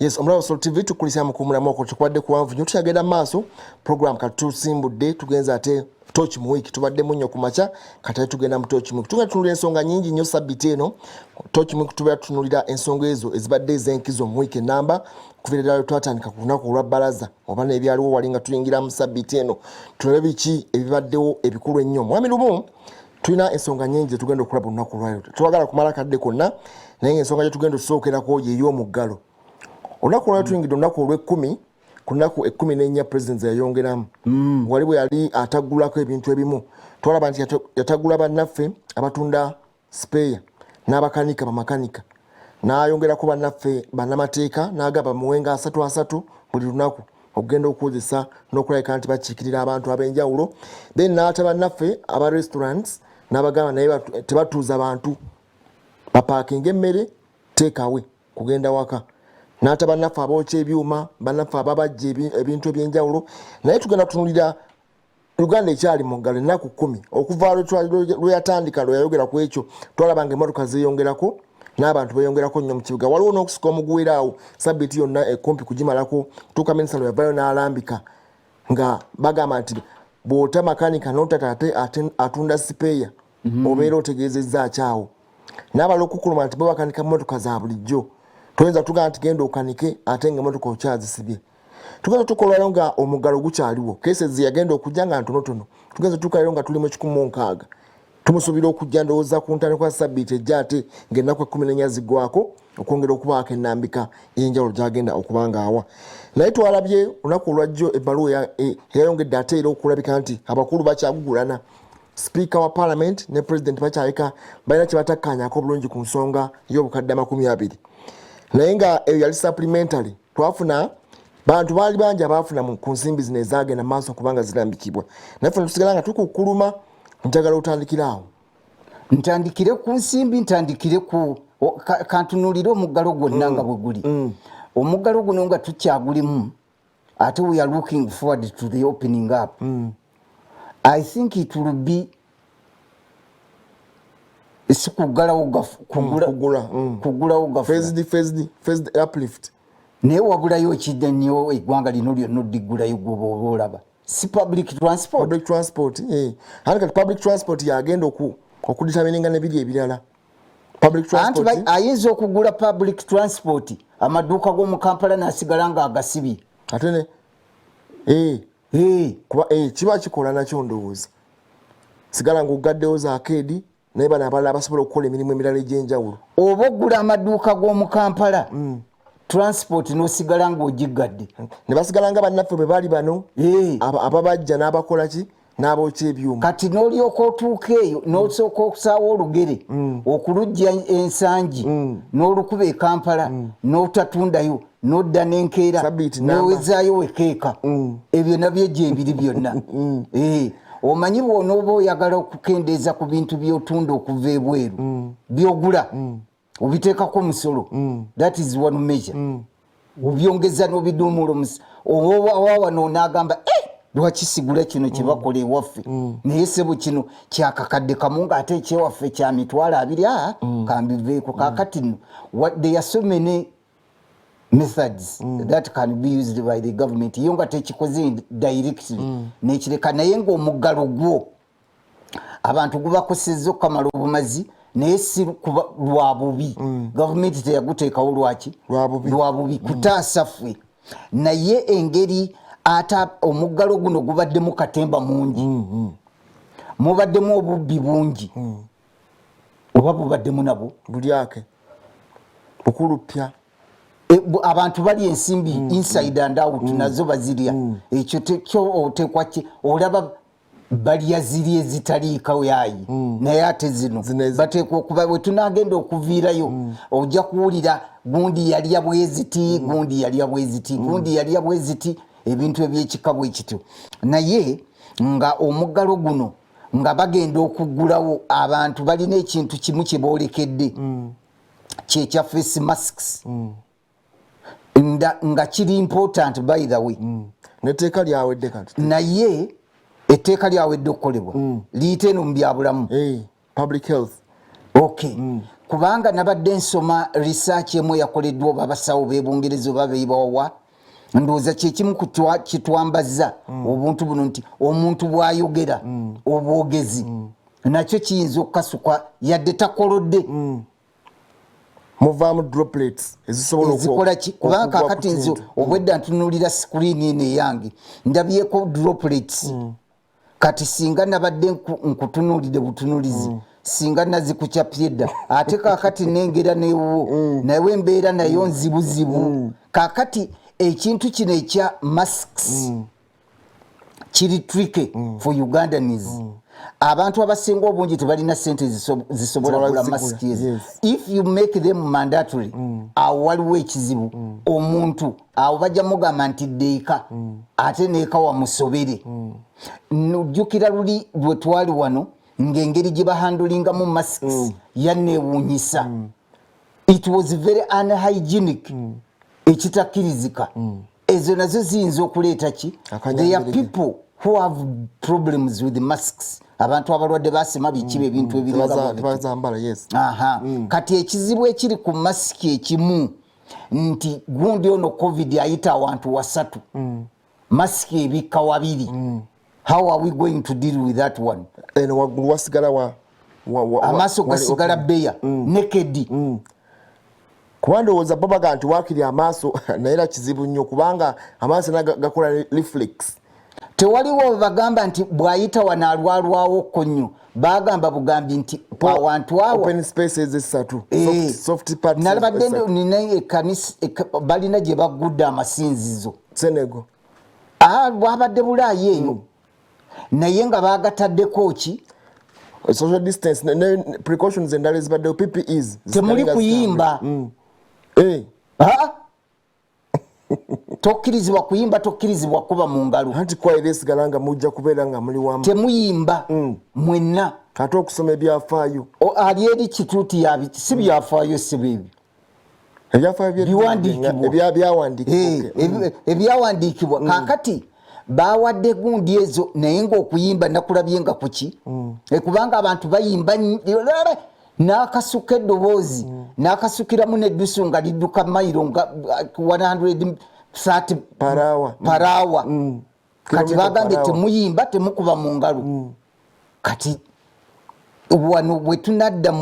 Yes, omulaba Soul TV tukulisa mukumula moko tukwadde kuwanvu nyo tuyagenda maaso program katusimbudde tugenza ate Torch mu week tubadde munyo kumacha kata tugenda mu Torch mu week tunatulira ensonga nyingi nnyo sabiti eno Torch mu week tuba tunulira ensonga ezo ezibadde ezenkizo mu week namba kuvirira twatandika ku lunaku olwa balaza oba n'ebyaliwo walinga tuyingira mu sabiti eno tulebe biki ebibaddewo ebikulu ennyo mwami lumu tulina ensonga nyingi tugenda okulaba lunaku lwayo twagala kumala kadde konna naye ensonga gye tugenda tusookerako y'ey'omuggalo olunaku lwayo tuyingidde olunaku olw'ekkumi ku nnaku 14 president yayongeramu wali bwe yali atagulako ebintu ebimu twalaba nti yatagula bannaffe abatunda spare n'abakanika bamakanika n'ayongerako bannaffe bannamateeka n'agaba muwenga 3 buli lunaku okugenda okukozesa n'okulabika nti bakiikirira abantu ab'enjawulo then n'ata bannaffe aba restaurants n'abagamba naye tebatuuza abantu bapaakinga emmere takeaway kugenda waka n'ata bannaffe abookya ebyuma bannaffe ababajja ebintu ebyenjawulo naye tugenda tunulira Uganda ekyali mu ggalo ennaku 10 okuva lwe yatandika lwe yayogera ku ekyo twalabanga emmotoka zeeyongerako n'abantu beeyongerako nnyo mu kibuga waliwo n'okusika omuguwiraawo sabbiiti yonna ekumpi kugimalako tuuka minisita lwe yavayo n'alambika nga bagamba nti bw'ota makanika n'otata ate atunda sipeeya obeera otegeezezza akyawo n'abala okukuluma nti bo bakanika mmotoka za bulijjo toyinza tugamba nti genda okanike ate ng'emmotoka okyazisibye tugenda tukolerayo nga omuggalo gukyaliwo cases yagenda okujja nga ntonotono tugenza tukalero nga tuli mu 16 tumusuubira okujja ndowooza ku ntandikwa kwa sabbiiti ejja ate ng'ennaku 14 ziggwako okwongera okubaako ennambika ey'enjawulo gy'agenda okubanga awa naye twalabye olunaku olwajjo ebbaluwa eyayongedde ate era okulabika nti abakulu bakyagugulana Speaker wa Parliament ne President bakyaleka balina kye batakkaanyako bulungi ku nsonga y'obukadde 20 naye nga eyo yali supplementary twafuna bantu baali bangi abaafuna ku nsimbi zino ezagenda maaso kubanga zirambikibwa naffe tusigala nga tukukuluma njagala otandikiraawo ntandikire ku nsimbi ntandikire ku kantunulire omuggalo gwonna nga bwe guli omuggalo guno nga tukyagulimu ate we are looking forward to the opening up I think it will be kugulawo first uplift naye wabulayo ekidde nnyo eggwanga lino lyonna oddiggulayo gwoba oba olaba si public transport kati public transport yagenda okuditamininga nebiri ebirala anti ayinza okugula public transport amaduuka g'omu Kampala n'asigala nga agasibye ate kuba kiba kikola nakyo ndowooza sigala ng'ogaddewo za arcade naye bano abalala basobola okukola emirimu emirala egy'enjawulo oba oggula amaduuka g'omu Kampala transport n'osigala ng'ogigadde ne basigala nga bannaffe bwe baali bano ababajja n'abakola ki n'abookya ebyuma kati n'olyoka otuuka eyo n'osooka okusaawa olugere okulujja ensangi n'olukuba e Kampala n'otatundayo n'odda n'enkeera n'owezaayo wekeeka ebyo nabyo gye ebiri byonna omanyi bw'onooba oyagala okukendeeza ku bintu by'otunda okuva ebweru by'ogula obiteekako musolo that is one measure obyongeza n'obiduumula owa wano n'agamba lwaki sigula kino kye bakola ewaffe naye sebo kino kyakakadde kamu ng'ate ekyewaffe kya mitwalo 2 kambiveeko kaakati nno there are so many methods that can be used by the government yo nga tekikoze directly nekireka naye ng'omuggalo gwo abantu gubakosezza okamala obumazi naye si kuba lwa bubi gavumenti teyaguteekawo lwaki lwa bubi kutaasa ffe naye engeri ata omuggalo guno gubaddemu katemba mungi mubaddemu obubbi bungi oba bubaddemu nabwo buli ake bukulupya abantu bali ensimbi inside and out nazo bazirya ekyo tekyo otekwaki olaba balya ziri ezitaliikawo yayi naye ate zino bateekwa okuba bwe tunagenda okuviirayo ojja kuwulira gundi yalya bweziti gundi yalya bweziti gundi yalya bweziti ebintu ebyekika bwe kityo naye nga omuggalo guno nga bagenda okuggulawo abantu balina ekintu kimu kye boolekedde kyekya face masks nga kiri important by the way neteeka lyawedde kati naye etteeka lyawedde okukolebwa liyite eno mu byabulamu public health Okay. Kubanga nabadde nsoma research emu yakoleddwa babasawo b'Ebungereza babeebawa ndowooza kyekimu kitwambaza obuntu buno nti omuntu bw'ayogera obwogezi nakyo kiyinza okukasuka yadde takolodde muvaamu droplets ezikola ki kubanga kakati nze obwedda ntunuulira screen eno eyange ndabyeko droplets kati singa nabadde nkutunuulire butunuulizi singa nazikukyapye dda ate kakati nengera newo nawe embeera nayo nzibuzibu kakati ekintu kino ekya masks kiri tricky for Ugandans abantu abasinga obungi tebalina sente zisobola kugula masks if you make them mandatory awo waliwo ekizibu omuntu awo bajja mugamba nti deeka ate neeka wamusobere nojjukira luli lwe twali wano ng'engeri gye bahandulingamu masks yanneewuunyisa it was very unhygienic ekitakkirizika ezo nazo ziyinza okuleeta ki there are people who have problems with masks abantu abalwadde basema bikiba ebintu ebiribazambala yes kati ekizibu ekiri ku masiki ekimu nti gundi ono covid ayita awantu wasatu masiki ebikka wabiri how are we going to deal with that one eno waggulu wasigala amaaso gasigala beya naked kuba ndowooza babaga nti waakiri amaaso naye era kizibu nnyo kubanga amaaso gakola reflex tewaliwo bagamba nti bw'ayita wanaalwalwawo nnyo bagamba bugambi nti awantu awo open spaces esatu soft parts nalabadde nina ekanisa balina gye baggudde amasinzizo Senegal bwabadde Bulaayi eyo naye nga bagataddeko ki social distance ne precautions endala ezibaddewo PPEs temuli kuyimba tokkirizibwa kuyimba tokkirizibwa kuba mu ngalo anti kwaira esigala nga mujja kubeera nga muli wamu temuyimba mwenna ate okusoma ebyafaayo ali eri kituuti si byafaayo si bwebyo ebyawandiikibwa kakati bawadde gundi ezo naye ng'okuyimba nakulabye nga kuki kubanga abantu bayimba n'akasuka eddoboozi n'akasukiramu n'eddusu nga lidduka mayiro nga 130 paraawa kati bagambye temuyimba temukuba mu ngalo kati wano bwe tunadda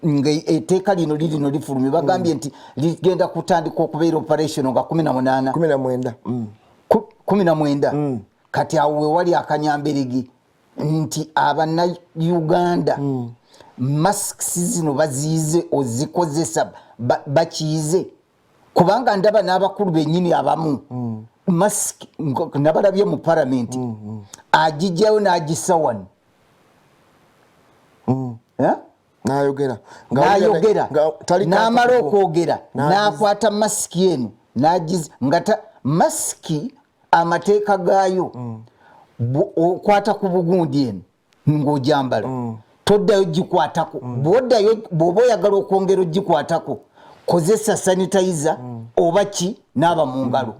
nga etteeka lino lirino lifulumye bagambye nti ligenda kutandika okubeera operation nga 19 kati awo wewali akanyamberegi nti Abannayuganda masks zino baziize ozikozesa bakiize kubanga ndaba n'abakulu bennyini abamu mask nabalabye mu palamenti agijjayo n'agissa wano n'ayogera n'amala okwogera n'akwata masiki eno nga masiki amateeka gaayo okwata ku bugundi eno ng'ojambala toddayo gikwatako bw'oba oyagala okwongera ogikwatako kozesa sanitizer oba ki n'aba mu ngalo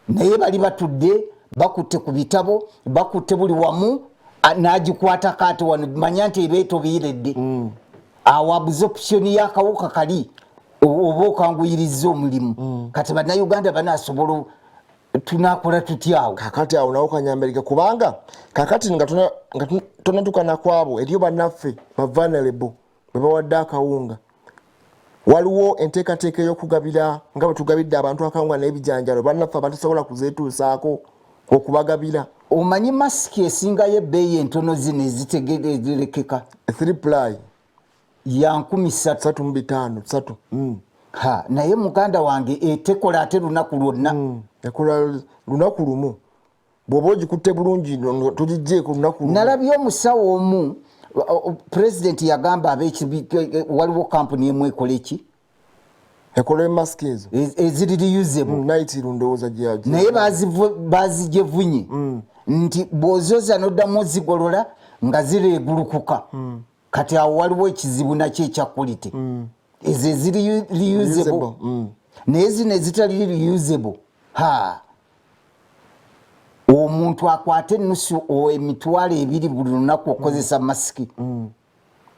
naye bali batudde bakutte ku bitabo bakutte buli wamu n'agikwatako ate wano manya nti ebeeto biiredde awo absorption y'akawuka kali oba okanguyiriza omulimu kati bannayuganda banaasobola tunakola tutyawo kakati awo nawo kanyambereka kubanga kakati nga tonatuukana kwabo eriyo bannaffe ba vulnerable bebawadde akawunga waliwo enteekateeka ey'okugabira nga bwe tugabidde abantu akawunga n'ebijanjalo bannaffe abatasobola kuzeetuusaako okubagabira omanyi masiki esingayo ebbeeyi entono zino ezitegerekeka 3 ply ya 3,500 naye muganda wange etekola ate lunaku lwonna ekola lunaku lumu bw'oba ogikutte bulungi tugijjeeko lunaku lumu nalabye omusawo omu pulezidenti yagamba waliwo kampuni emu ekola eki ekola emask ezo eziri reusable naitiru ndowooza naye bazijevunye nti bw'ozoza n'oddamu ozigolola nga zireegulukuka kati awo waliwo ekizibu nakyo ekya quality ezo eziri reusable naye zino ezitali reusable omuntu akwate ennusu emitwalo 2 buli lunaku okozesa masiki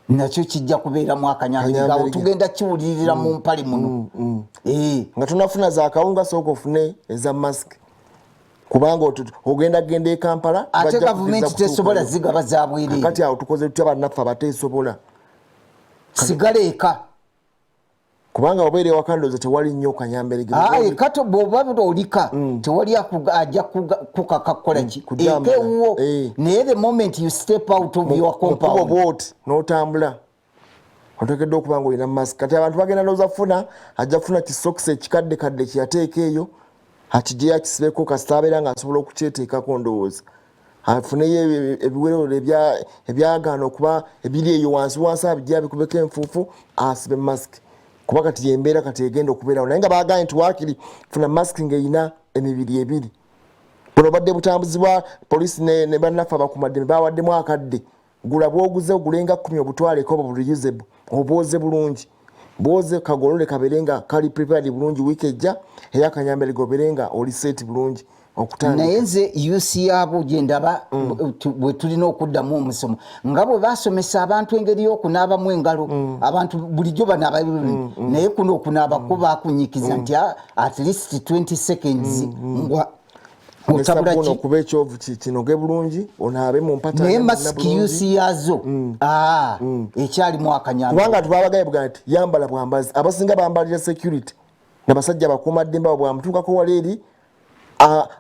nakyo kijja kubeera mu akanyambirige awo tugenda kiwulirira mu mpale muno nga tunafuna za kawunga sooka ofune eza mask kubanga ogenda e Kampala ate gavumenti tesobola zigaba za bwereere kati awo tukoze tutya bannaffe abateesobola sigala eka kubanga obeere wakandooza tewali nnyo kanyambirige kato bw'oba olika tewali ajja kukaka kukola ki ekewuwo naye the moment you step out of your compound bwoti n'otambula oteekeddwa okuba nga olina mask kati abantu bagenda ndowooza funa ajja kufuna kisokisi ekikaddekadde kyeyateeka eyo akigyeyo akisibeko kasita abeera ng'asobola okukyeteekako ndowooza afuneyo ebiwerero ebyagaana okuba ebiri eyo wansi abijja bikubeko enfuufu asibe mask kuba kati yembeera kati egenda okubeerawo naye nga baaganye nti waakiri funa mask ng'erina emibiri ebiri buno badde butambuzi bwa poliisi ne bannaffe abakuumaddembe bawaddemu akadde gula bwoguze ogulenga 10 obutwaleko oba reusable obwoze bulungi bwoze kagolole kabeere nga kali prepared bulungi wiiki ejja era akanyambirige obeere nga oli set bulungi okutandika naye nze yusi yaabo gye ndaba bwe tulina okuddamu omusomo nga bwe basomesa abantu engeri y'okunaabamu engalo abantu bulijjo banaaba naye kuno okunaabako bakunyikiza nti at least 20 seconds otabula okuba ekyovu kinoge bulungi onaabe mu mpata naye masiki yusi yazo ekyalimu akanyambi kubanga tubabagaye bwa nti yambala bwambazi abasinga bambalira security nabasajja bakuumaddembe abo bwamutuukako wala eri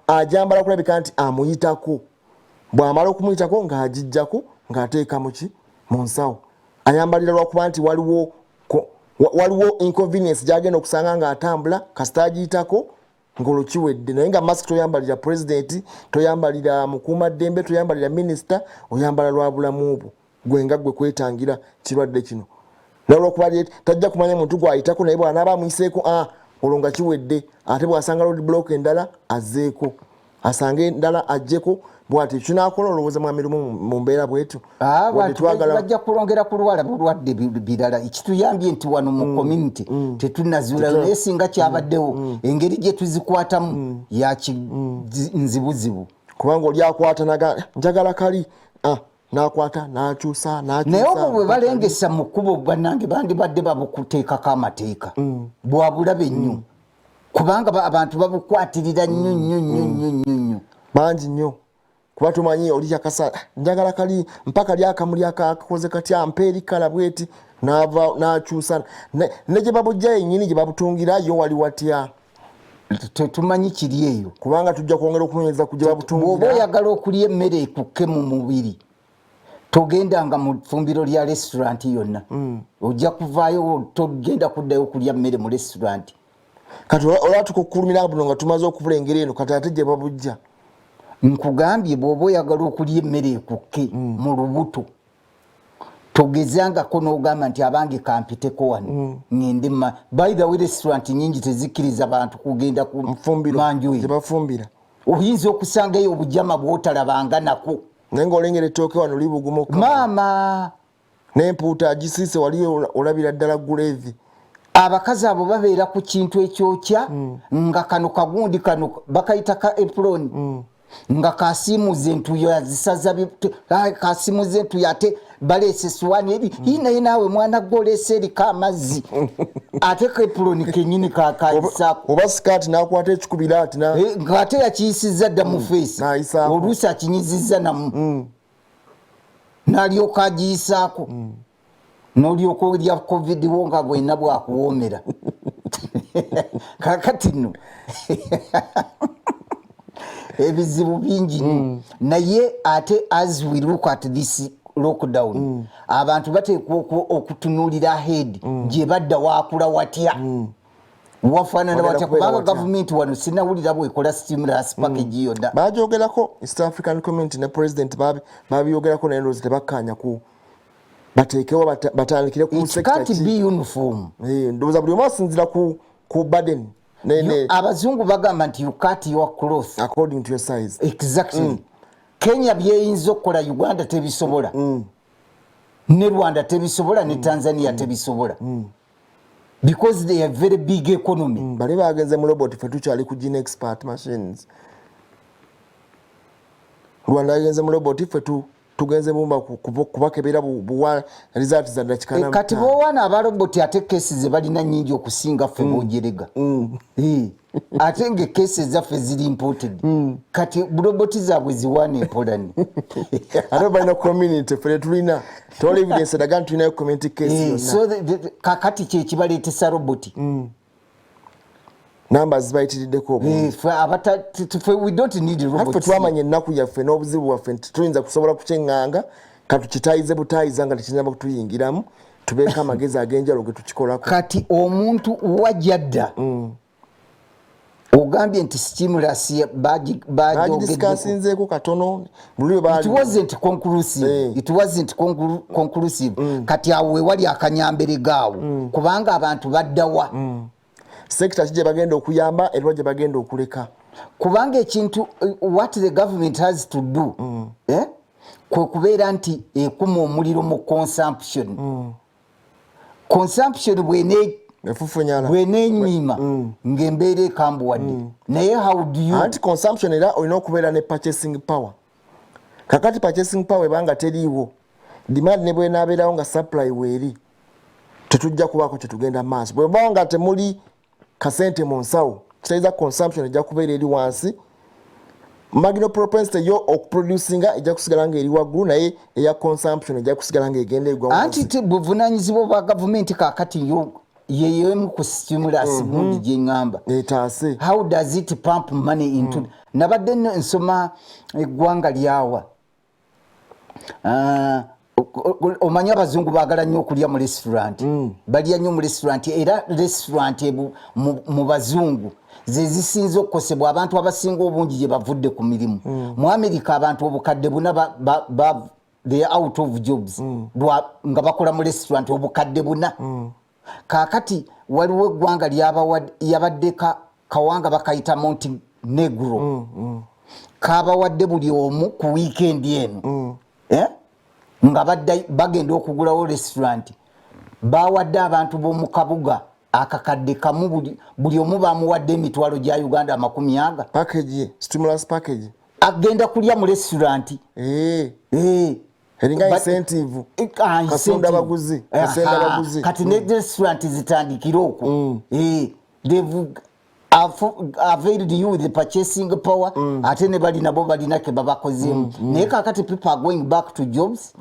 ajambala kulabika nti amuyitako bwamala okumuyitako ng'agijjako ng'ateeka muki mu nsawo ayambalira lwakuba nti waliwo inconvenience gyagenda okusanga ng'atambula kasita agiyitako ng'olukiwedde naye nga mask toyambalira president toyambalira mukuumaddembe toyambalira minisita oyambala lwa bulamu bwo gwenga gwe kwetangira kirwadde kino nolwokuba tajja kumanya muntu gwayitako naye bw'anaaba amuyiseeko olwo nga kiwedde ate bw'asanga road block endala azzeeko asange endala ajjeko bw'ati kinaakola olowooza mwami lumu mu mbeera bwetu bajja kulongera ku lwala bulwadde birala ekituyambye nti wano mu community tetunazuulayo naye singa kyabaddewo engeri gye tuzikwatamu nzibuzibu kubanga oli akwata njagala kali nakwata nakyusa naye obwo bwe balengesa mu kkubo bannange bandibadde babukuteekako amateeka bwabulabe nnyo kubanga abantu babukwatirira nnyo bangi nnyo kuba tumanyi oli yakasa njagala kali mpaka lyakamuli akakoze katya mpeeri kala bweti nakyusa ne gye babujja yennyini gye babutungira yo wali watya tetumanyi kiri eyo kubanga tujja kwongera okunoonyereza ku gye babutungira bw'oba oyagala okulya emmere ekukke mu mubiri togendanga mu ffumbiro lya restaurant yonna ojja kuvaayo togenda kuddayo kulya mmere mu restaurant kati olwatukukulumira buno nga tumaze okubulengera eno kati ate gye babujja nkugambye bw'oba oyagala okulya emmere ekukke mu lubuto togezangako n'ogamba nti abange kampiteko wano ngende by the way restaurant nyingi tezikkiriza bantu kugenda ku manju gye bafumbira oyinza okusangayo obujama bw'otalabanga nako naye ng'olengera ettooke wano libugumuka maama n'empuuta agisiise wali olabira ddala guleevi abakazi abo babeera ku kintu ekyokya nga kano kagundi kano bakayita ka epuloni nga kasimuze entuyo yazisaza kasimuze entuyo ate baleese suwani eri naye naawe mwana gw'oleese eriko amazzi ate ka epuloni kenyini kakayisaako oba sikaati n'akwata ekikubira ati ng'ate yakiyisizza dda mu feesi oluusi akinyizizza namu n'alyoka agiyisaako n'olyoka olya covid wo nga bwenna bwakuwoomera kakati nno ebizibu bingi naye ate as we look at this lockdown abantu bateekwa okutunuulira ahead gye badda waakula watya wafaanana watya kubanga gavumenti wano sinawulira bwekola stimulus package yonna bajogerako East African Community ne president babyogerako naye ndowooza tebakkaanya ku bateekewo batandikire ku sector be uniform ndowooza buli omu asinzira ku burden abazungu bagamba nti you cut your cloth according to your size exactly Kenya byeyinza okukola Uganda tebisobola ne Rwanda tebisobola ne Tanzania tebisobola because they are very big economy bali bagenze mu robot fe tukyali ku gene expert machines Rwanda yagenze mu robot fe tugenze bumba kubakebera buwa result za dakika kati bo wana abaloboti ate cases ze balina nyingi okusinga ffe bojerega ate nge cases zaffe ziri imported kati roboti zaabwe ziwane empolani ate balina community ffe tulina tole evidence daga tulina community case yonna so kakati kye kibaleetesa roboti numbers bayitiriddeko we don't need robots. Twamanya ennaku yaffe n'obuzibu bwaffe nti tuyinza kusobola kukyenganga katukitayize butayiza nga tekinyamba kutuyingiramu tubeeko amagezi ag'enjalo ge tukikolako kati omuntu wajjadda ogambye nti stimulus bagidisikasinzeeko katono it wasn't conclusive kati awo wewali akanyambere gaawo kubanga abantu baddawa sector kije bagenda okuyamba erwa gye bagenda okuleka kubanga ekintu what the government has to do kwe kubeera nti ekuma omuliro mu consumption bwenenyima ng'embeera ekambuwadde naye how do you anti consumption era olina okubeera ne purchasing power kakati purchasing power ebanga teriiwo demand ne bwenaabeerawo nga supply weeri tetujja kubaako kyetugenda maaso bwebanga nga temuli kasente mu nsawo kitegeeza consumption ejja kubeera eri wansi marginal propensity yo okuproducinga ejja kusigala nga eri waggulu naye eya consumption ejja kusigala nga egenda egwa wansi anti buvunaanyizibwa bwa gavumenti kaakati yo yeyemu ku stimulus gundi gyeŋŋamba etaase how does it pump money into nabadde nsoma eggwanga lyawa omanyi abazungu baagala nnyo okulya mu restaurant balya nnyo mu restaurant era restaurant mu bazungu ze zisinze okukosebwa abantu abasinga obungi gye bavudde ku mirimu mu Amerika abantu obukadde buna they are out of jobs nga bakola mu restaurant obukadde buna kaakati waliwo eggwanga yabadde kawanga bakayita Montenegro kabawadde buli omu ku weekend eno nga bagenda okugulawo restaurant bawadde abantu b'omu kabuga akakadde kamu buli omu bamuwadde emitwalo gya Uganda 40 package stimulus package agenda kulya mu restaurant eringa incentive kasonda baguzi kati ne restaurant zitandikira okwo they've availed you with the purchasing power ate ne bali nabo balina ke babakozemu naye kakati people are going back to jobs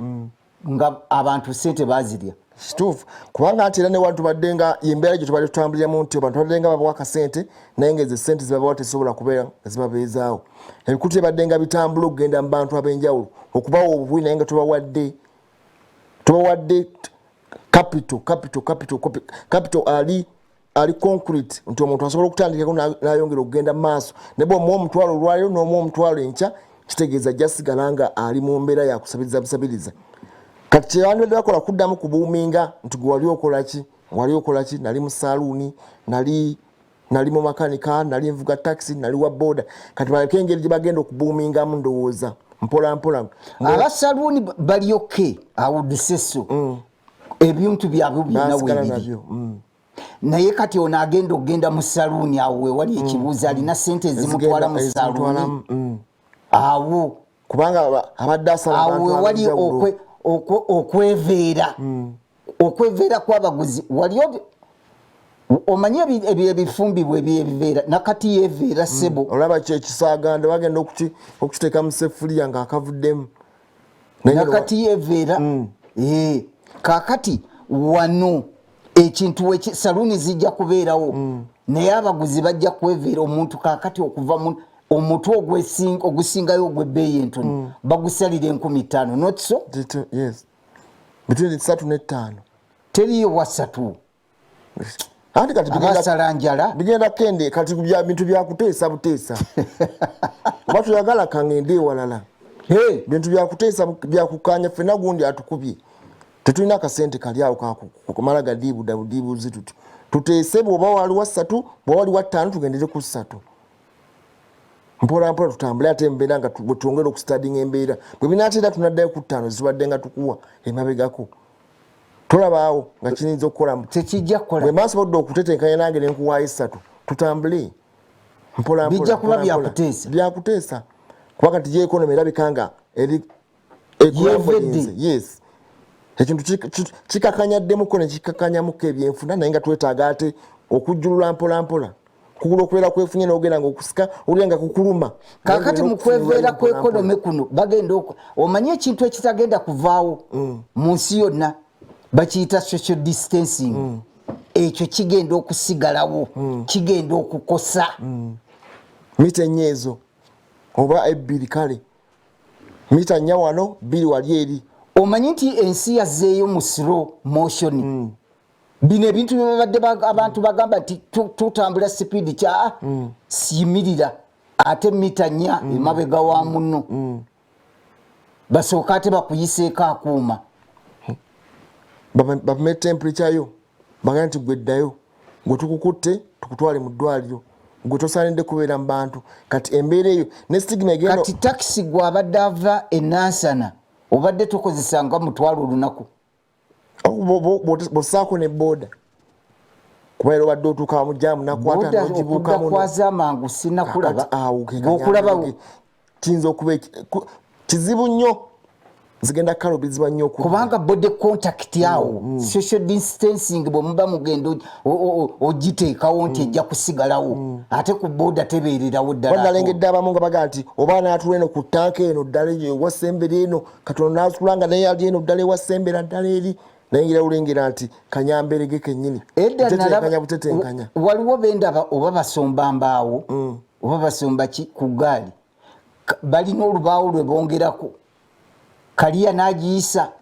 nga abantu sente bazirya kituufu kubanga ate era ne wantu baddenga yembeera gye tubadde tutambuliramu nti abantu baddenga babawa akasente naye ng'ezo sente zibabawa tezisobola kubeera nga zibabeezaawo ebikutu ebaddenga bitambula okugenda mu bantu ab'enjawulo okubawa obuwi naye nga tubawadde capital ali concrete nti omuntu asobola okutandikako n'ayongera okugenda mu maaso ne bw'omuwa omutwalo olwaliro n'omuwa omutwalo enkya kitegeeza ajjasigala nga ali mu mbeera yakusabiriza busabiriza kati kyewandibadde bakola kuddamu kubuuminga nti gwe wali okola ki nali mu saaluuni nali mu makanika nali nvuga taxi nali wa boda kati baleke engeri gye bagenda okubuumingamu ndowooza mpola abasaluuni bali oke awudiseso ebintu byabwe byonna weebiri naye kati ono agenda okugenda mu saluuni awo wewali ekibuuzo alina sente ezimutwala mu saluuni awo kubanga abadde asala awo wewali okweveera kw'abaguzi wali omanyi ebifumbibwa ebyebiveera nakati yeveera sebo olaba ekisaganda bagenda okukiteeka mu sefuliya ng'akavuddemu nakati yeveera kakati wano ekintu saluuni zijja kubeerawo naye abaguzi bajja kweveera omuntu kakati okuva omutwe ogusingayo ogw'ebbeeyi entono bagusalira 50,000 not so yes between 3 ne 5 teriyo wasatu ati kati abasala njala bigenda kende kati bintu byakuteesa buteesa oba tuyagala kangende ewalala bintu byakuteesa byakukanya ffenna gundi atukubye tetulina akasente kali awo kakumala gadiibudabudiibuzi tuteese bw'oba wali wa 3 bw'oba wali wa 5 tugendere ku 3 mpola tutambule ate embeera nga twongera okustadinga embeera bwe binaatera tunaddayo ku 5 zibadde nga tukuwa emabegako tolabaawo nga kiyinza okukolamu tekijja kukola bwe maaso bodde okutetenkanya nange ne nkuwaayo 3 tutambule mpola bijja kuba byakuteesa kuba kati gye ekonomi erabika nga yes ekintu kikakanyaddemu ne kikakanyamuko ebyenfuna naye nga twetaaga ate okujjulula mpola kugula okubeera kwefunye n'ogenda ng'okusika olya nga kukuluma kakati mu kweveera ku ekonome kuno bagenda omanyi ekintu ekitagenda kuvaawo mu nsi yonna bakiyita social distancing ekyo kigenda okusigalawo kigenda okukosa mita enyeezo oba ebbiri kale mita nnya wano bbiri wali eri omanyi nti ensi yazzeeyo mu slow motion bino ebintu byebabadde abantu bagamba nti tutambula sipiidi kya siyimirira ate mita nnya emabega wa muno basooka ate bakuyiseeko akuuma bapume temperature yo bagamba nti gweddayo gwe tukukutte tukutwale mu ddwaliro gwe tosaanidde kubeera mu bantu kati embeera eyo ne stigma egenda kati takisi gw'abadde ava enansana obadde tokozesanga mutwalo olunaku bw'ossaako ne booda kuba era obadde otuuka mu jaamu nakwata n'ogibuukamu okwaza amangu sinnakulaba okulaba kiyinza okuba kizibu nnyo zigenda kalo biziba nnyo kubanga body contact yawo social distancing bwe muba mugenda ogiteekawo nti ejja kusigalawo ate ku booda tebeererawo ddala nalengedde abamu nga baga nti oba naatula eno ku tanka eno ddala ewasembera eno katonda naasula nga naye ali eno ddala ewasembera ddala eri nayingira olengera nti kanyamberege kennyini tetenkanya butetenkanya waliwo bendaba oba basomba mbaawo oba basomba ku gaali balina olubaawo lwe bongerako kaliya n'agiyisa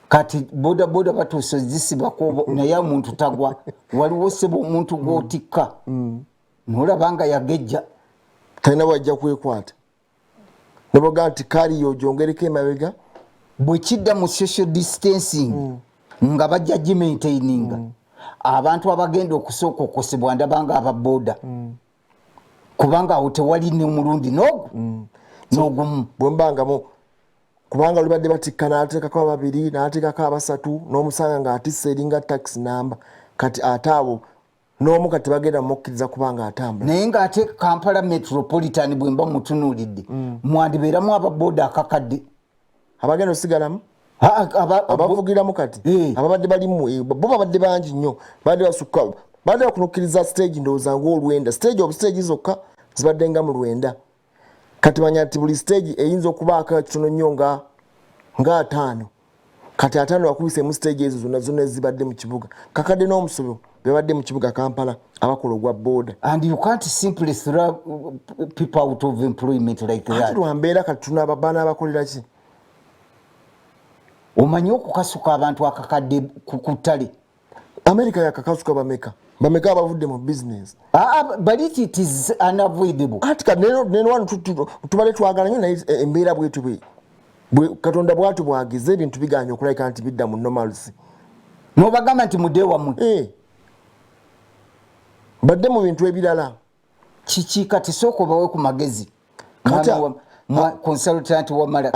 kati boda batuuse zisibako naye omuntu tagwa waliwo seba omuntu gw'otikka n'olaba nga yagejja talina bwajja kwekwata neboga nti kaliya ogyongereko emabega bwe kidda mu social distancing nga bajja gimaintaininga abantu abagenda okusooka okosebwa ndabanga ababoda kubanga awo tewali n'omulundi n'ogumu bwembangamu kubanga olibadde batikka n'ateekako ababiri n'ateekako abasatu n'omusanga ng'atisse eringa taxi namba kati ate abo n'omu kati bagenda mukkiriza kubanga atambula naye ng'ate Kampala Metropolitan bwe mba mutunuulidde mwandibeeramu ababoda akakadde abagenda osigalamu abavugiramu kati ababadde balimu bo babadde bangi nnyo badde basukka badde bakunukkiriza stage ndowooza ng'olwenda stage obu stage zokka zibadde nga mu lwenda kati manya nti buli stage eyinza okubaako kitono nnyo nga 5 kati 5 bakubisemu stage ezo zonna ezibadde mu kibuga kakadde n'omusobo bebadde mu kibuga Kampala abakola ogwa boda and you can't simply throw people out of employment like that ati lwambeera kati tuna ababaana abakolera ki omanyi okukasuka abantu akakadde ku ttale America yakakasuka bameka abavudde mu business but it is unavoidable ati kati neno wano tubale twagala nnyo naye embeera bwetu katonda bwatu bwagize ebintu biganya okulabika nti bidda mu normalcy n'obagamba nti mudde wammwe badde mu bintu ebirala kiki kati sooka obawe ku magezi consultant wamala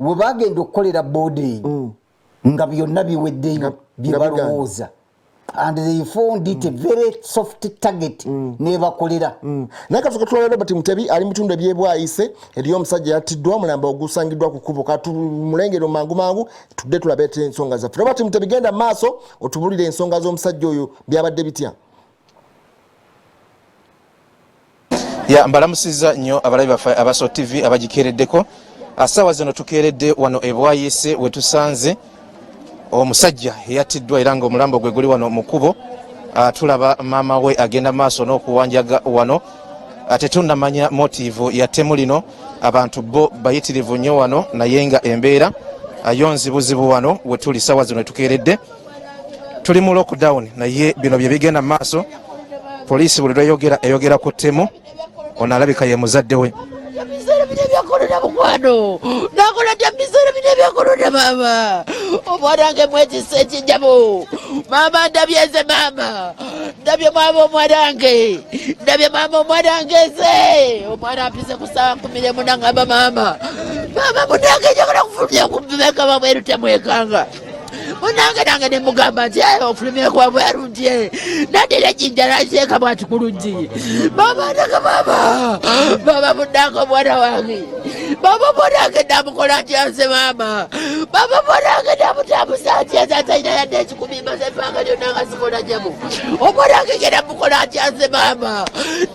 we bagenda okukolera boda eyo nga byonna biweddeyo bye balowooza and they found it a very soft target nebakolera naye katuka tulaba Robert Mutebi ali mutundu ebyebwayise eriyo omusajja yattiddwa mulamba ogusangiddwa ku kkubo katumulengero mangu tudde tulabeeta ensonga zaffe Robert Mutebi genda maaso otubulire ensonga z'omusajja oyo byabadde bitya mbalamusiza nnyo abalabi baffe abaso TV abagikeereddeko asaawa zino tukeeredde wano ebwayise we tusanze omusajja eyattiddwa era ng'omulambo gwe guli wano mu kkubo tulaba maama we agenda maaso n'okuwanjaga wano ate tunnamanya motivu yattemu lino abantu bo bayitirivu nnyo wano naye nga embeera yo nzibuzibu wano we tuli saawa zino tukeeredde tuli mu lockdown naye bino bye bigenda mu maaso poliisi buli lweyogera ku ttemu ono alabika ye muzadde we Bisera bine byakorera bukwano nakola dya bisera bine byakorera mama omwarange mwetise ekijjabo mama ndabyeze mama ndabye mama omwarange ze omwana ampise ku ssaawa 11 nangamba mama munange njagala kufulumya kumubeka bamweru temwekanga nange nemugamba nti ofulumye kwabwe arungi nadira jinjala nseeka bwati kulungi mama ndaka mama munange omwana wange Baba Monange namukola kyanze mama. Baba Monange namutabuza kyanze talina yadde ekikumi maze ebbanga lyonna nga sikola jamu. Omonange ge namukola kyanze mama.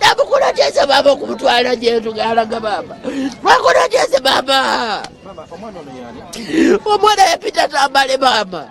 Namukola kyanze mama okumutwala gye tugalaga mama. Twakola kyanze mama. Omwana yapita tambale mama.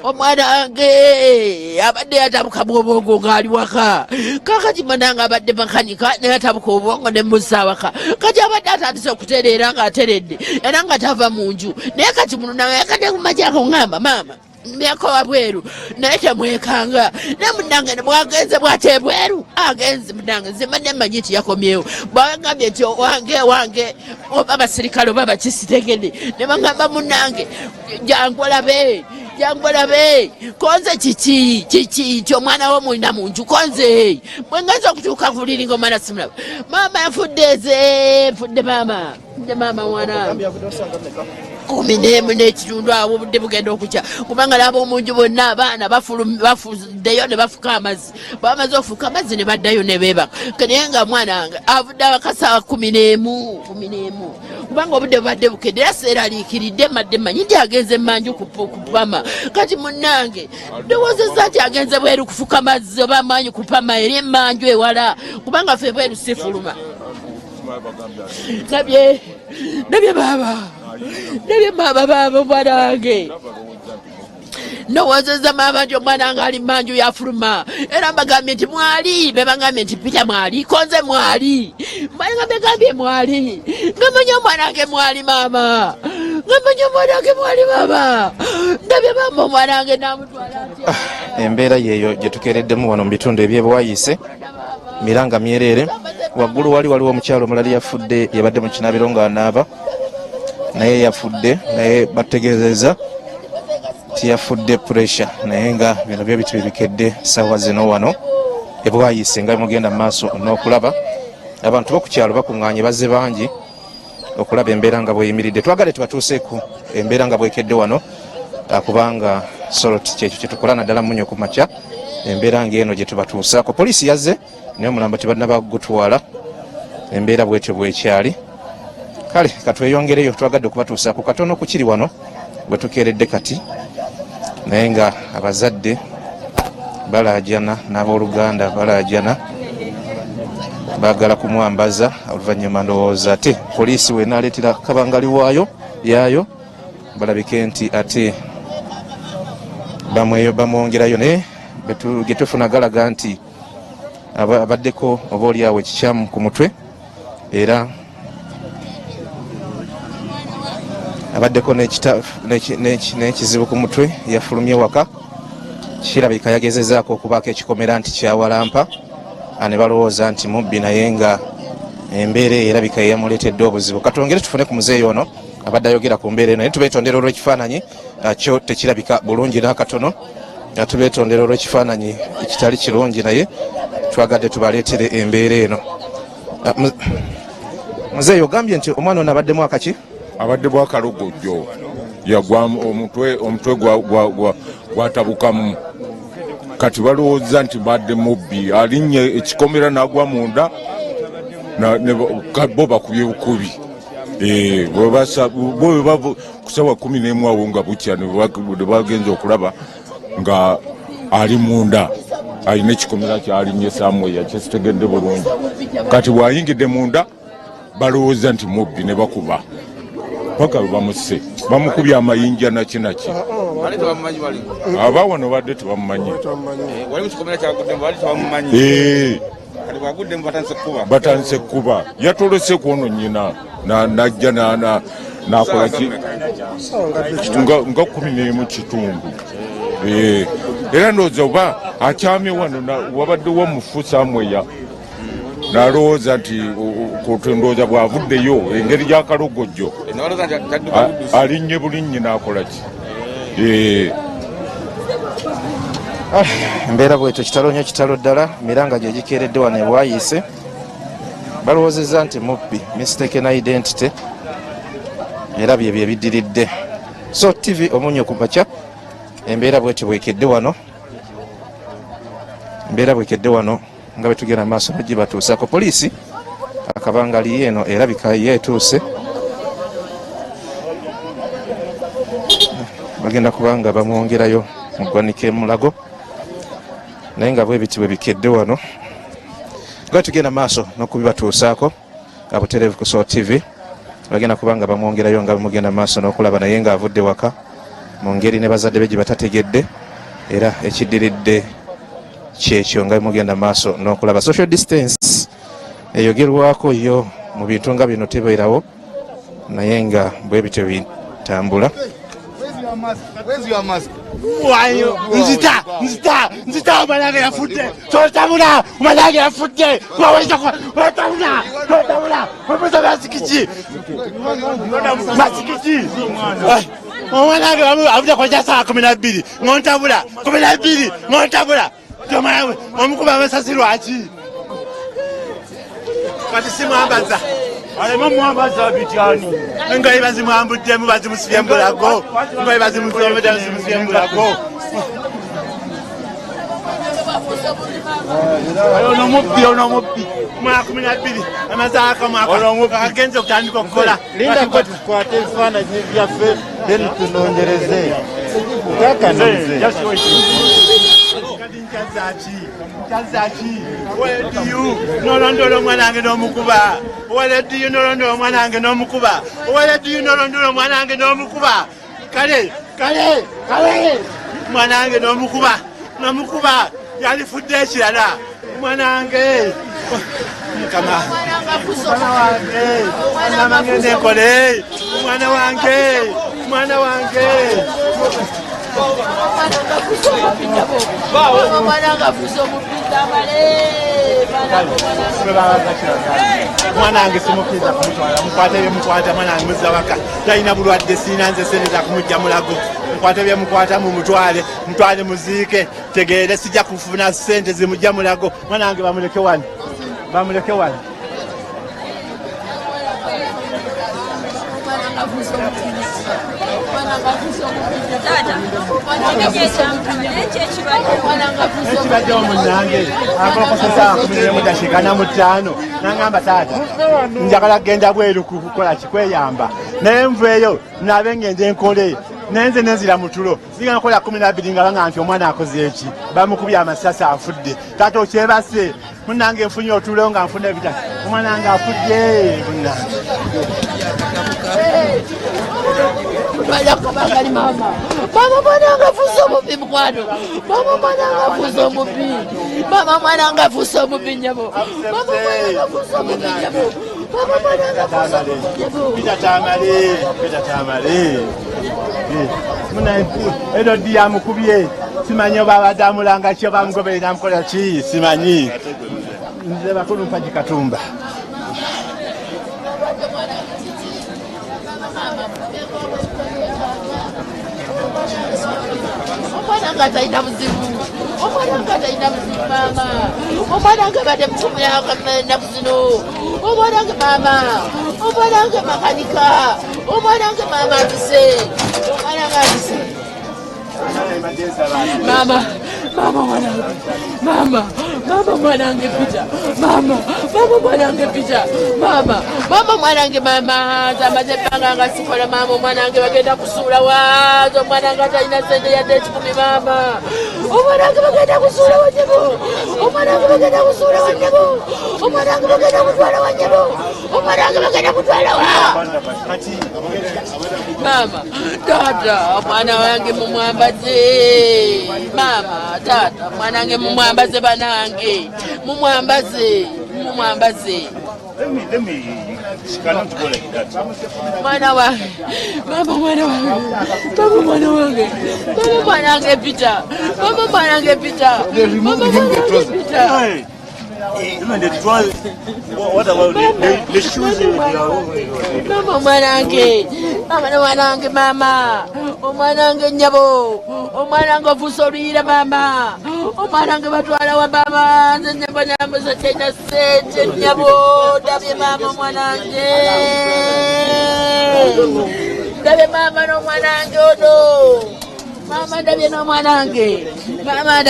Omwana wange abadde yatabuka bwobongo ng'ali waka. Kakati Monange abadde makanika naye yatabuka obwongo ne mussa waka. Kati abadde atandise okutereera ng'ateredde era nga tava mu nju. Naye kati Monange yakadde ku majjako ngamba mama myako wabweru naye temwekanga ne Munange ne bwagenze bwate bweru agenze Munange zimadde manyi nti yakomyewo bwagambye nti wange oba basirikale oba bakisitegede ne bagamba Munange jangolabe konze kiki kyomwana wo mulina mu nju konze bwengenza okutuuka ku buliri ng'omwana simulaba mama yafudde mama mwana 11 n'ekitundu awo obudde bugenda okukya kubanga n'ab'omunju bonna abaana bafuddeyo ne bafuka amazzi bamaze ofuka amazzi ne baddayo ne beebaka naye nga mwana wange avudde abakasaawa 11 kubanga obudde bubadde bukedde era seeraliikiridde madde manyi nti agenze manju kupama kati Munange ndowoozezza nti agenze bweru kufuka amazzi oba amanyi kupama eri emanju ewala kubanga ffe bweru sifuluma nabye baba Mwanange ndowoozezza maama nti omwana wange ali manju yafuluma era mbagambye nti mwali bebagambye nti pita mwali konze mwali nga begambye mwali nga manyi omwana wange mwali maama ndabye bamba omwana wange namutwala embeera yeeyo gye tukeereddemu wano mu bitundu ebyebwayise Miranga Myerere waggulu waliwo omukyalo omulala yafudde yabadde mu kinabiro ng'anaaba naye yafudde naye bategeezezza tiyafudde pressure naye nga bino byo bitu bikedde sawa zino wano ebwayise nga mugenda mu maaso n'okulaba abantu bo ku kyalo bakuŋŋaanye bazze bangi okulaba embeera nga bweyimiridde twagale tubatuuseeku embeera nga bwekedde wano kubanga soloti kyekyo kyetukola naddala munyo ku makya embeera ng'eno gye tubatuusaako poliisi yazze naye omulambo tebannaba gutwala embeera bwetyo bwekyali kale katweyongereyo twagadde okubatuusaako katono ku kiri wano bwe tukeeredde kati naye nga abazadde balaajana n'abooluganda balaajana baagala kumwambaza oluvannyuma ndowooza ate poliisi wenaaleetera kabangali waayo yaayo balabike nti ate bamwongerayo naye ge tufuna galaga nti abaddeko oba oliawo ekikyamu ku mutwe era abaddeko n'ekizibu ku mutwe yafulumye waka kirabika yagezezaako okubaako ekikomera nti kyawalampa ne balowooza nti mubbi naye nga embeera erabika yeyamuleetedde obuzibu katwongere tufune ku muzeeyi ono abadde ayogera ku mbeera eno naye tubeetondera olw'ekifaananyi kyo tekirabika bulungi n'akatono tubeetondera olw'ekifaananyi ekitali kirungi naye twagadde tubaleetere embeera eno muzeeyi ogambye nti omwana ono abaddemu akaki abadde bwakalogojjo yagwa omutwe gwatabukamu kati balowooza nti badde mubbi alinnye ekikomera n'agwa munda bo bakubye bukubi kusawa 11 awo nga bukya ne bagenza okulaba nga ali munda alina ekikomera kyalinnye samweya kyesitegedde bulungi kati bwayingidde munda balowooza nti mubbi ne bakuba paka bamuse bamukubye amayinja nakinaki abawano badde tebamumanyi batandise kuba yatolose kuono nyina najja nakolaki nga 11 kitundu era ndowooza oba akyamye wano wabadde wamufu samweya nalowooza nti kutondooza bwavuddeyo engeri gyakalogojjo alinnye bulinnyi nakolaki embeera bwetyo kitalo nnyo kitalo ddala Miranga gye gikeeredde wano ebwayise balowoozezza nti mubbi mistaken identity era byebyo ebiddiridde so tv omunyo ku makya embeera bwetyo bwekedde wano nga bwe tugenda maaso bagibatuusaako poliisi akabangali eno erabika yeetuuse bagenda kubanga bamwongerayo mu ggwanika Mulago naye nga bwe biti bwe bikedde wano nga tugenda maaso n'okubibatuusaako abutereevu ku Soul TV bagenda kubanga bamwongerayo nga bamugenda maaso n'okulaba naye ng'avudde waka mu ngeri ne bazadde be gye batategedde era ekiddiridde kyekyo nga bimugenda maaso n'okulaba. Social distance eyogerwako yo mu bintu nga bino tebeerawo naye nga bwe bityo bitambula. Nzita Malage yafudde totabula Malage yafudde waweza totabula profesa masikiti Malage avuga kwa saa 12 ngontabula 12 ngontabula tomawe omukuba amasasi lwaki kati simwambaza alema mwambaza bityani ngai bazimwambudde mu bazimusibye Mulago ngai bazimusibye Mulago ono mubbi mwaka 12 amazaka mwaka agenze okutandika okukola linda kwa tukwate ebifaananyi byaffe then tunongereze takanze Kazaki wediyu nolondolo mwanange n'omukuba wediyu nolondolo mwanange n'omukuba wediyu nolondolo mwanange n'omukuba kale mwanange n'omukuba yalifudde ekirala mwanange mukama wange namangende nkole mwana wange mwanange simukiza kumutwala mukwate byemukwata mwanange muzawaka talina bulwadde siina nze sente za kumujja Mulago mukwate byemukwata mutwale muziike tegeere sijja kufuna sente zimujja Mulago mwanange bamuleke wano ekibaddewo munange akolokosa 10:45 nangamba taata njagala kgenda bweru kukola kikweyamba naye nveeyo nabe ngenze nkole nenze nenzira mutulo zigana kola 12 nga banga nti omwana akoze eki bamukubye amasasi afudde taata okyebase munange nfunye otulo nga nfuna ebitaki omwana nga afudde munange Bagali mama mwananga fuso mubi mukwano mwananga fuso mubi mwananga fuso mubi nyabo mwananga fuso mubi nyabo mwananga fuso mubi nyabo bitatamale muna edo dia mukubye simanyi baba damulanga kyo bamugoberera namukola ki simanyi nze bakulu mpaji Katumba omwana taina buzibu mama omwana bade mfumu yakamenda kuzino omwana makanika omwana mama atuse mama mwanange pita mama mwanange pita mama mwanange zamaze panga nga sikola mama mwanange bagenda kusuula wazo mwanange talina sente yadde 10 mama omwanange bagenda kusuula wanyebo omwanange bagenda kusuula wanyebo omwanange bagenda kutwala wanyebo omwanange bagenda kutwala wa mama tata mwana wange mumwambaze mama tata mwanange mumwambaze banange mumwambaze mwana wange mwanange pita What about the shoes? Mama, omwanange nyabo, omwanange fusolira mama, omwanange batwala wa mama, nze nyabo nyambo zatenda sente nyabo, dabye mama omwanange. Dabye mama no mwanange odo. Mama dabye no mwanange. Mama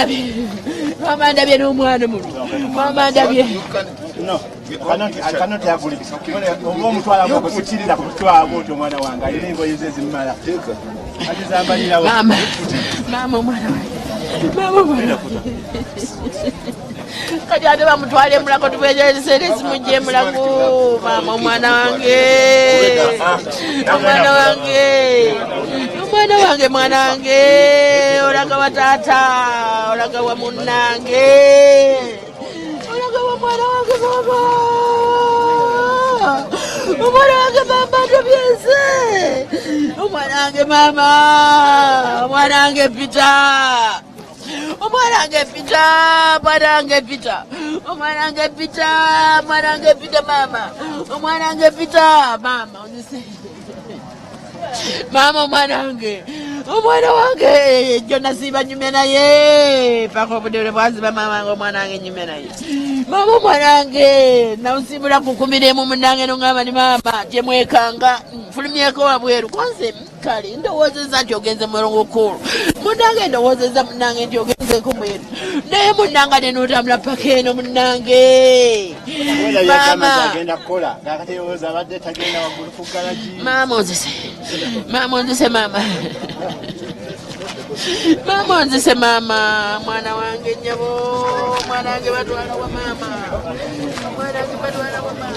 dabye no mwana muno. Mama dabye. no kano tyaguli oba omutwala gwokusikirira kutwabo otyo omwana wange alina engoye ze zimmala atizambalirawo mama omwana wange kati ate bamutwale mulago tubejeresere simujje mulago mama omwana wange mwana wange olaga wa taata olaga wa munnange olaga wa mwana wange baba omwana wange baba tobyese omwana wange mama omwana wange pita omwanange pita mama omwanange pita mama mama omwana wange jona siba nyume naye paka obudde bwaziba mama wange omwana wange nyume naye mama omwana wange nawusimbula kukumiremu munange nongamba ni mama temwekanga nfulumyeko wabweru konse kale ndowoozeza nti ogenze mulongokulu munange ndowoozeza munange nti ogenzeko mweru naye munanga nenotambula paka eno munange mama onzise mama onzise mama mwana wange nyabo mwana wange batwala wa mama mwana wange batwala wa mama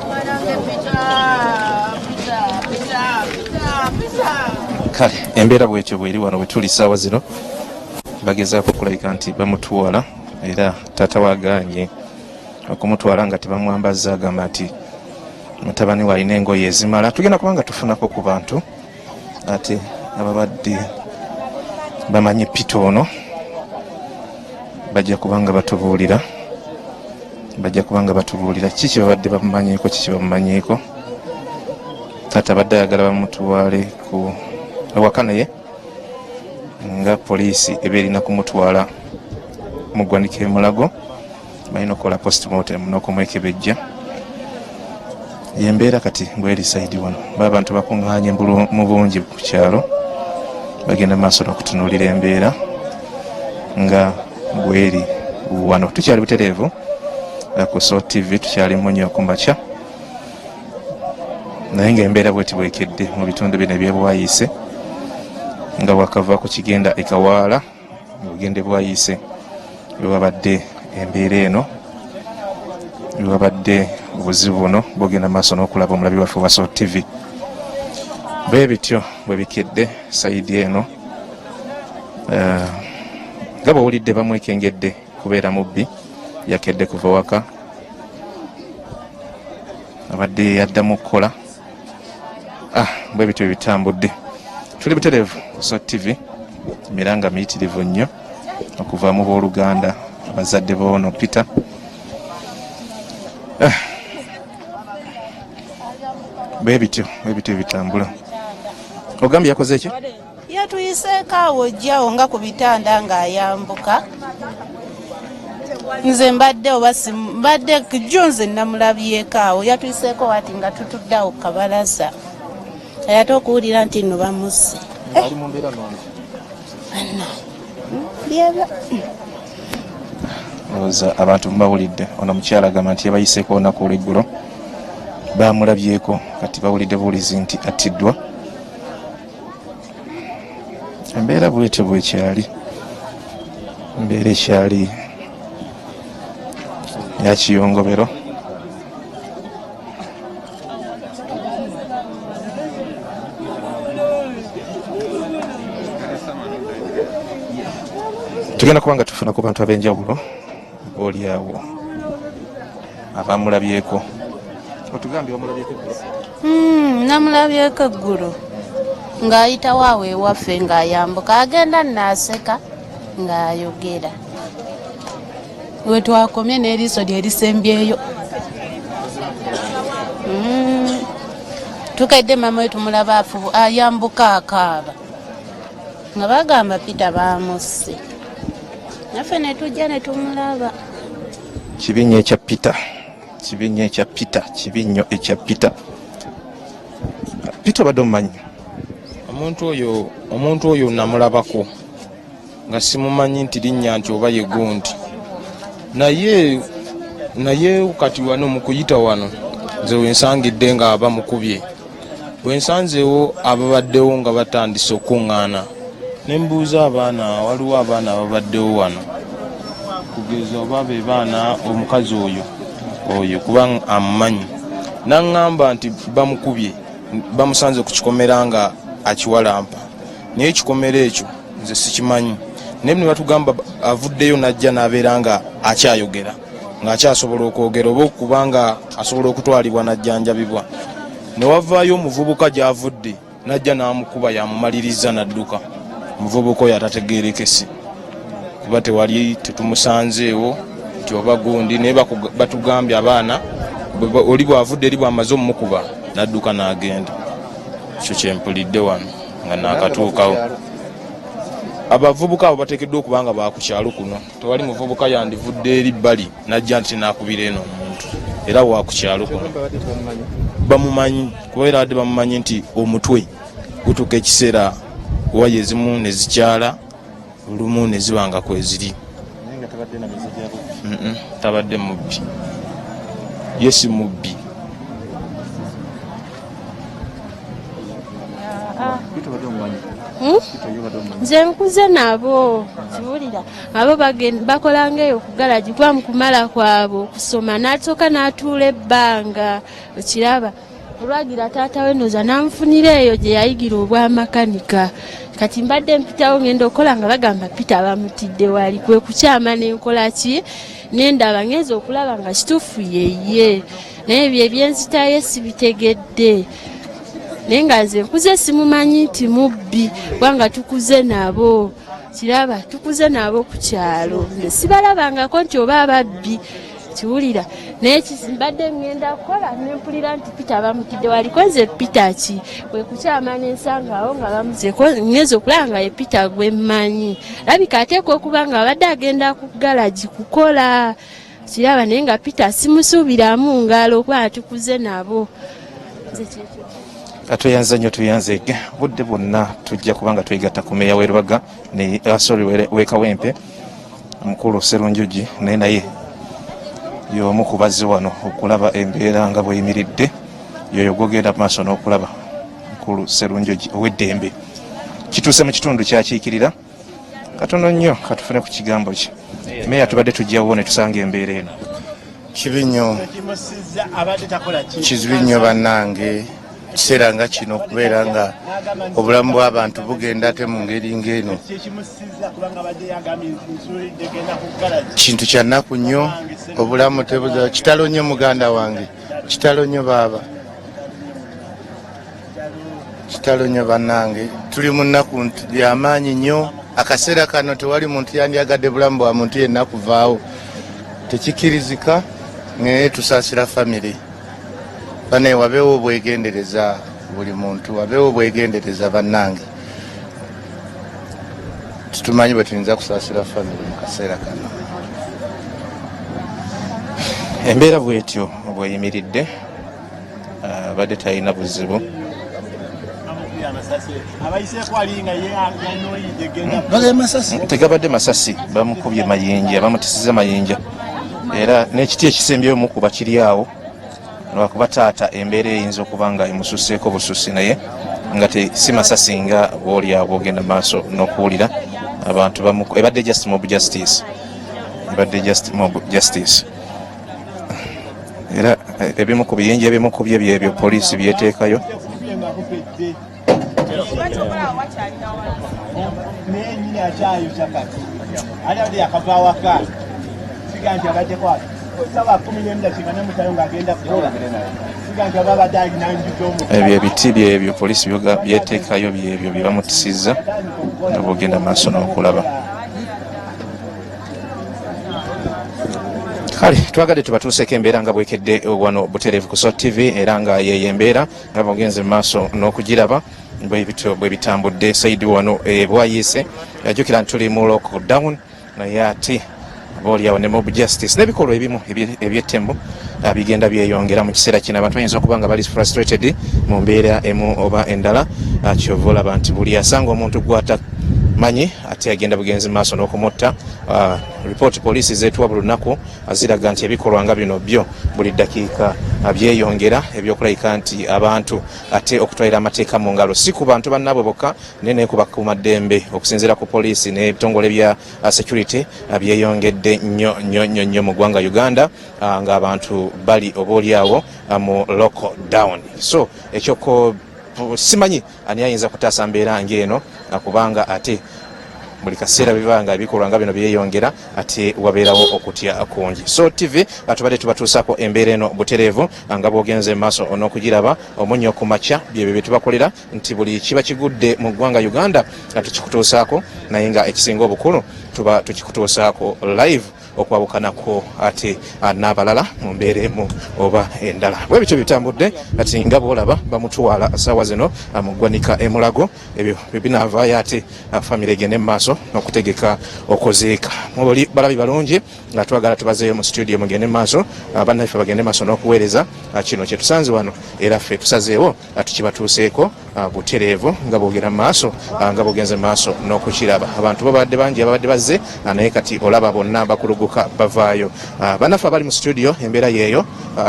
mwana wange pita kale embeera bwetyo bweri wano wetuli saawa zino bagezaako okulabika nti bamutwala era taata waganye okumutwala nga tebamwambaza agamba nti mutabani we alina engoye ezimala tugenda kubanga tufunako ku bantu ate ababadde bamanyi pito ono bajja kubanga batubuulira kiki babadde bamumanyiiko kiki bamumanyiiko taata badde ayagala bamutwale ku ewaka naye nga poliisi eba erina kumutwala mu ggwanika emulago balina okukola postmortem n'okumwekebejja yembeera kati bweri saidi wano abantu bakuŋŋaanye mu bungi ku kyalo bagenda maaso n'okutunuulira embeera nga bweri wano tukyali butereevu ku SOT TV tukyali munyo ku makya naye ng'embeera bweti bwekedde mu bitundu bino ebyebwayise nga wakava ku kigenda ekawaala mubugende bwayise bwewabadde embeera eno bwewabadde obuzibu buno bwogenda maaso n'okulaba omulabi waffe wa SOT TV bwe bityo bwe bikedde saidi eno nga bwowulidde bamwekengedde kubeera mubbi yakedde kuva waka abadde yaddamu okukola bwe bityo bitambudde tuli butereevu SOT TV miranga miyitirivu nnyo okuvaamu b'oluganda abazadde boono Peter bwe bityo bitambula ogambye yakoze ekyo yatuyiseeko awo jjawo nga ku bitanda ng'ayambuka nze mbadde oba mbadde junze namulabyeko awo yatuyiseeko wati nga tutudde awo kabalaza ate okuwulira nti nno bamusse ali mu mbeera nongi oza abantu mbawulidde ono mukyala agamba nti yabayiseeko olunaku olweggulo bamulabyeko kati bawulidde buwulizi nti attiddwa embeera bwetyo bwekyali embeera ekyali yakiyongobero tugenda kubanga tufuna ku bantu ab'enjawulo oliawo abamulabyeko otugambye omulabyeko namulabyeko eggulu ng'ayitawo awo ewaffe ng'ayambuka agenda naaseka ng'ayogera we twakomye n'eriiso lye lisembyeyo tukedde mama we tumulaba afubu ayambuka akaaba nga bagamba Peter bamusse naffe ne tujja ne tumulaba kibinyo ekya Peter Peter badde omumanyi omuntu oyo namulabako nga simumanyi nti linnya nti oba ye gundi naye kati wano mu kuyita wano nze wensangidde nga bamukubye wensanzeewo ababaddewo nga batandise okuŋŋaana ne mbuuza abaana waliwo abaana ababaddewo wano kugeza oba be baana omukazi oyo kuba amumanyi naŋŋamba nti bamukubye bamusanze ku kikomera nga akiwalampa naye ekikomera ekyo nze sikimanyi naye ne batugamba avuddeyo najja n'abeera nga akyayogera ng'akyasobola okwogera oba okubanga asobola okutwalibwa najjanjabibwa ne wavaayo omuvubuka gy'avudde najja n'amukuba yamumaliriza n'adduka omuvubuka oyo atategeerekese kuba tewali tetumusanzeewo nti oba gundi naye batugambye abaana oli bw'avudde eri bw'amaze omumukuba n'adduka n'agenda ekyo kyempulidde wano nga naakatuukawo abavubuka abo bateekeddwa okuba nga bakukyalo kuno tewali muvubuka yandivudde eri bbali najja nti naakubira eno omuntu era wakukyalo kuno bamumanyi kubeera adde bamumanyi nti omutwe gutuuka ekiseera waya ezimu ne zikyala olumu ne ziba nga kweziri tabadde mubbi ye si mubbi nze nkuze nabo kiwulira abo bakolangaeyo okugalagi kuba mukumala kwabo okusoma n'asooka n'atuula ebbanga okiraba olwagira taata we noza namufunira eyo gye yayigira obwamakanika kati mbadde mpitawo ngenda okola nga bagamba pita bamutidde wali kwe kukyama nenkola ki nendaba ngeza okulaba nga kituufu yeye naye ebyo ebyenzitayo sibitegedde naye nga nze nkuze simumanyi nti mubbi kubanga tukuze nabo kiraba tukuze nabo ku kyalo nze sibalabangako nti oba ababbi kiwulira naye mbadde ngenda kukola nempulira nti pita bamutidde waliko nze pita ki kwe kukyama nensangawo nga bamuzeko ngeza okulaba nga ye pita gwe mmanyi labika ateeka okuba nga abadde agenda ku galagi kukola kiraba naye nga pita simusuubiramu ngalo kuba tukuze nabo nze kyekyo atuyanze nnyo tuyanze budde bwonna tujja kubanga twegatta ku meeya w'Erubaga w'Ekawempe omukulu Sserunjogi naye y'omu ku bazze wano okulaba embeera nga bweyimiridde yoyo gwogenda maaso n'okulaba mukulu Sserunjogi ow'eddembe kituuse mu kitundu kyakiikirira katono nnyo katufune ku kigambo kye meeya tubadde tujjawo ne tusanga embeera eno kibi nnyo kizibu nnyo bannange kiseera nga kino okubeera nga obulamu bw'abantu bugenda ate mu ngeri ng'eno kintu kya nnaku nnyo obulamu tebuza kitalo nnyo muganda wange kitalo nnyo baaba kitalo nnyo bannange tuli mu nnaku byamaanyi nnyo akaseera kano tewali muntu yandyagadde bulamu bwa muntu yenna kuvaawo tekikirizika naye tusaasira famire bane wabeewo obwegendereza buli muntu wabeewo obwegendereza bannange tutumanyi bwe tuyinza kusaasira famire mu kaseera kano embeera bwetyo bweyimiridde badde talina buzibu tegabadde masasi bamukubye mayinja bamutisiza mayinja era n'ekiti ekisembyeyo mukuba kiri awo lwakuba taata embeera eyinza okuba nga emususeeko bususi naye nga si masasi nga booli awo ogenda maaso n'okuwulira abantu ebadde just mob justice ebadde just mob justice era ebimu ku biyinja ebimu ku byebyo poliisi byeteekayo ebyo ebiti byebyo poliisi byeteekayo byebyo bye bamutisiza nga bwogenda maaso n'okulaba kale twagadde tubatuuseeko embeera nga bwekedde wano butereevu ku SOT TV era nga yeyo embeera nga bwogenze mu maaso n'okugiraba bwe bitambudde saidi wano bwayiise yajjukira nti tuli mu lockdown naye ate booliawo ne mob justice n'ebikolwa ebimu ebyettembo bigenda byeyongera mu kiseera kino abantu bayinza okuba nga bali frustrated mu mbeera emu oba endala kyova olaba nti buli asanga omuntu manyi ate agenda bugenzi maaso n'okumutta. Report police zetuwa buli lunaku ziraga nti ebikolwa nga bino byo buli ddakiika byeyongera ebyokulabika nti abantu ate okutwalira amateeka mu ngalo si ku bantu bannaabwe bokka nene ku bakuumaddembe okusinziira ku poliisi n'ebitongole bya security byeyongedde nnyo mu ggwanga Uganda ng'abantu bali obaoliawo mu lockdown. So ekyoko simanyi ani ayinza kutaasa mbeera ng'eno kubanga ate buli kaseera bibanga ebikolwa nga bino byeyongera ate wabeerawo okutya kungi. So TV atubadde tubatuusaako embeera eno butereevu nga bw'ogenze maaso n'okugiraba omunnyo ku makya byebyo bye tubakolera nti buli kiba kigudde mu ggwanga Uganda tukikutuusaako naye nga ekisinga obukulu tuba tukikutuusaako live okwabukanako ate n'abalala mu mbeera emu oba endala. Bwe bityo bitambudde ati nga bw'olaba bamutwala ssaawa zino mu ggwanika e Mulago ebyo binaavaayo ate famire egende mu maaso n'okutegeka okuziika. Mubali balabi balungi nga twagala tubazeeyo mu studio mugende mu maaso bannaffe bagende maaso n'okuweereza kino kye tusanze wano era ffe tusazeewo tukibatuuseeko butereevu nga bwogera mu maaso nga bwogenze mu maaso n'okukiraba. Abantu babadde bangi ababadde bazze naye kati olaba bonna bakuluguka bavaayo. Bannaffe abali mu studio embeera yeeyo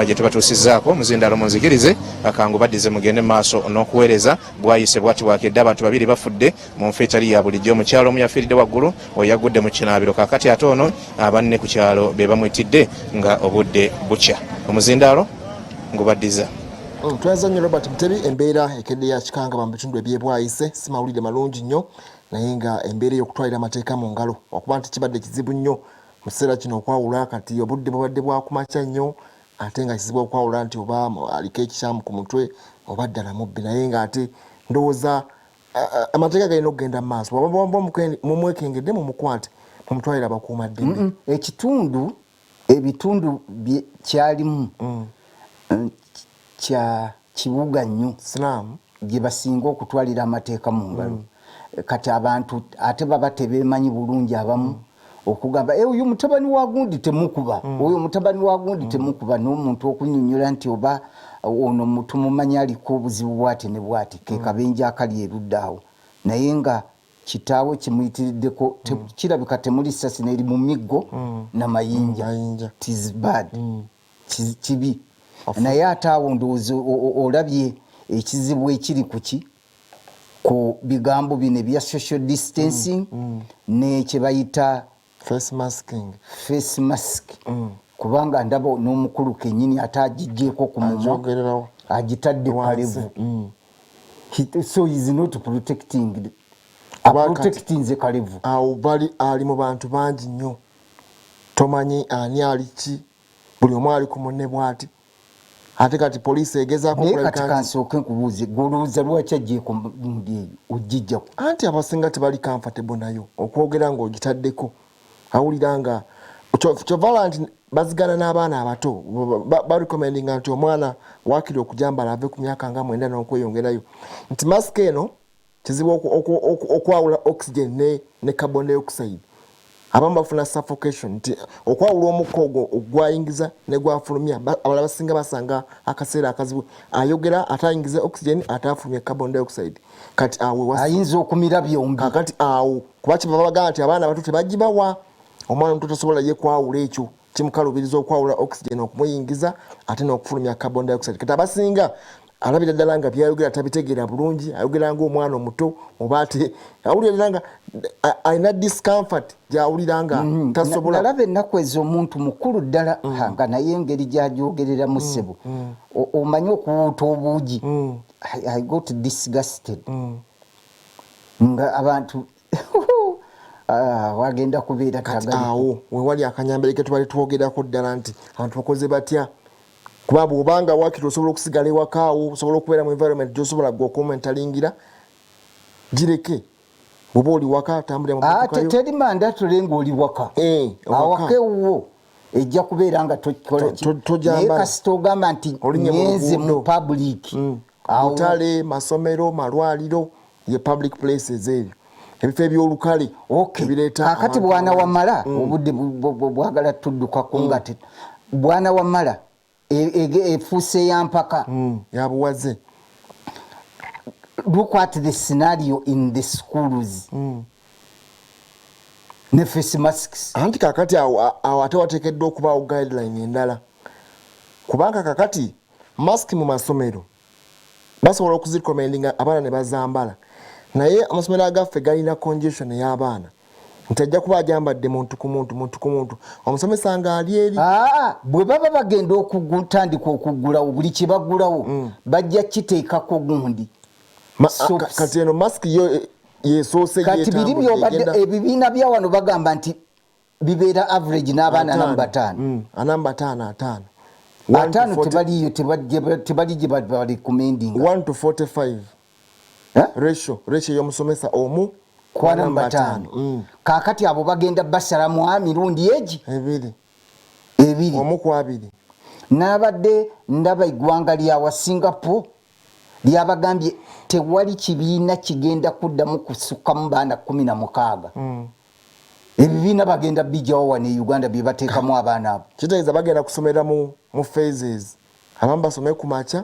gye tubatuusizzaako muzindaalo munzikirize akangu baddize mugende mu maaso n'okuweereza. Bwayise bwati bwakedde abantu babiri bafudde mu nfa etali ya bulijjo. Omukyalo omu yafiiridde waggulu oyagudde mu kinaabiro kaakati ate ono abanne ku kyalo be bamwitidde nga obudde bukya. Omuzindaalo ngubaddiza. Twaza nnyo Robert Mutebi embeera ekedde ya kikanga mu bitundu ebyebwayise si mawulire malungi nnyo naye nga embeera ey'okutwalira amateeka mu ngalo okuba nti kibadde kizibu nnyo mu kiseera kino okwawula kati obudde bubadde bwakumakya nnyo ate nga kizibu okwawula nti oba aliko ekikyamu ku mutwe oba ddala mubbi naye nga ate ndowooza amateeka galina okugenda mu maaso mumwekengedde mumukwate mumutwalira abakuumaddembe. Ebitundu kyalimu kya kibuga nnyo gye basinga okutwalira amateeka mu ngalo. Kati abantu ate baba tebeemanyi bulungi abamu okugamba oyo mutabani wa gundi temukuba oyo mutabani wa gundi temukuba n'omuntu okunnyonnyola nti oba ono tumumanyi aliko obuzibu bwati ne bwati ke kabenje akali eruddaawo naye nga kitaawe kimuyitiriddeko kirabika temuli ssasi n'eri mu miggo n'amayinja. Tis bad kibi naye ate awo ndowooza olabye ekizibu ekiri ku bigambo bino ebya social distancing ne kye bayita face mask kubanga ndaba n'omukulu kennyini ate agijjeeko ku mumwa agitadde kalevu. So he is not protecting nze kalevu. Awo bali ali mu bantu bangi nnyo tomanyi ani ali ki buli omu ali ku munne bw'ati ate kati poliisi egezaako kati kansooke nkubuuze golowooza lwaki agjeeko mundi eyo ogijjako anti abasinga tebali comfortable nayo okwogera ng'ogitaddeko awulira nga kyovala nti bazigana n'abaana abato barecommendinga nti omwana waakiri okujambala ave ku myaka nga 9 n'okweyongerayo nti masiki eno kizibu okwawula oxygen ne carbon dioxide abamu bafuna suffocation nti okwawula omukka ogwo ogwayingiza ne gwafulumya abalala basinga basanga akaseera akazibu ayogera atayingiza oxygen atafulumya carbon dioxide kati awo ayinza okumira byombi kati awo kuba kiva bagamba nti abaana abato tebagibawa omwana omuto tasobola ye kwawula ekyo kimukalubiriza okwawula oxygen okumuyingiza ate n'okufulumya carbon dioxide kati abasinga alabira ddala nga byayogera tabitegeera bulungi ayogera ng'omwana omuto oba ate awulira ddala nga alina discomfort gy'awulira nga tasobola. Nalaba ennaku ezo omuntu mukulu ddala nga naye engeri gy'agyogereramu ssebo omanyi okuwuuta obuugi. I got disgusted nga abantu wagenda kubeera awo wewali akanyambereke tubali twogerako ddala nti abantu bakoze batya kuba bw'obanga waakiri osobola okusigala ewaka awo osobola okubeera mu environment gy'osobola gwokomentalingira gireke bw'oba oli waka tambulira mu motoka yo teri mandatule ng'oli waka awaka ewuwo ejja kubeera nga naye kasita ogamba nti nyenze mu public butale masomero malwaliro ye public places ebyo ebifo ebyolukale ebireeta kakati bwana wamala obudde bwagala tuddukako nga bwana wamala efuuse yampaka yabuwaze. Look at the scenario in the schools. ne face masks anti kakati awo ate wateekeddwa okubaawo guideline endala kubanga kakati mask mu masomero basobola okuzirecommendinga abaana ne bazambala naye amasomero agaffe galina congestion y'abaana ntajja kuba ajambadde muntu ku muntu omusomesa nga ali eri bwe baba bagenda okugutandika okugulawo buli kye bagulawo bajja kiteekako gundi kati eno mask yo yesoose kati biri byobadde ebibiina bya wano bagamba nti bibeera average n'abaana namba 5 anamba 5 tebali gye bali commending 1 to 45 ratio y'omusomesa omu kwa namba 5 kakati abo bagenda basalamu mirundi ebiri omu ku abiri nabadde ndaba igwanga lya Singapore lyabagambye tewali kibiina kigenda kuddamu kusukka mu baana 16 ebibiina bagenda bijjawo wano e Uganda bye bateekamu abaana abo kitegeeza bagenda kusomera mu phases abamu basome ku makya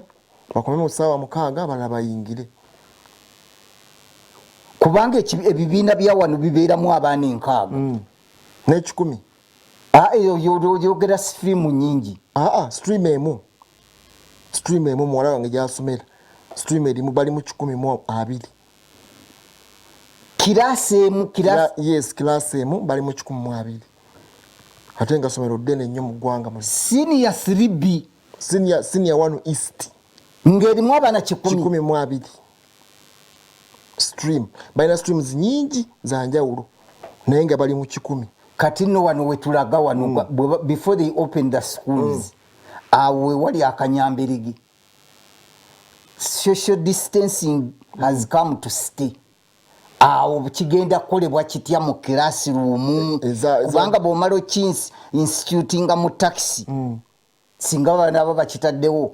bakome mu ssaawa 6 abalala bayingire kubanga ebibiina bya wano bibeeramu abaana 6 n'ekikumi yogera stream nyingi stream emu muwala wange gyasomera stream erimu bali mu 120 kilasi emu bali mu 120 ate nga somero ddene nnyo mu ggwanga senior 3B senior 1 east ng'erimu abaana 120 stream balina streams nyingi za njawulo naye nga bali mu 10 kati no wano wetulaga wano before they open the schools awe wali akanyambirigi social distancing has come to stay awo kigenda kukolebwa kitya mu classroom kubanga bw'omala institutinga mu taxi singa abaana abo bakitaddewo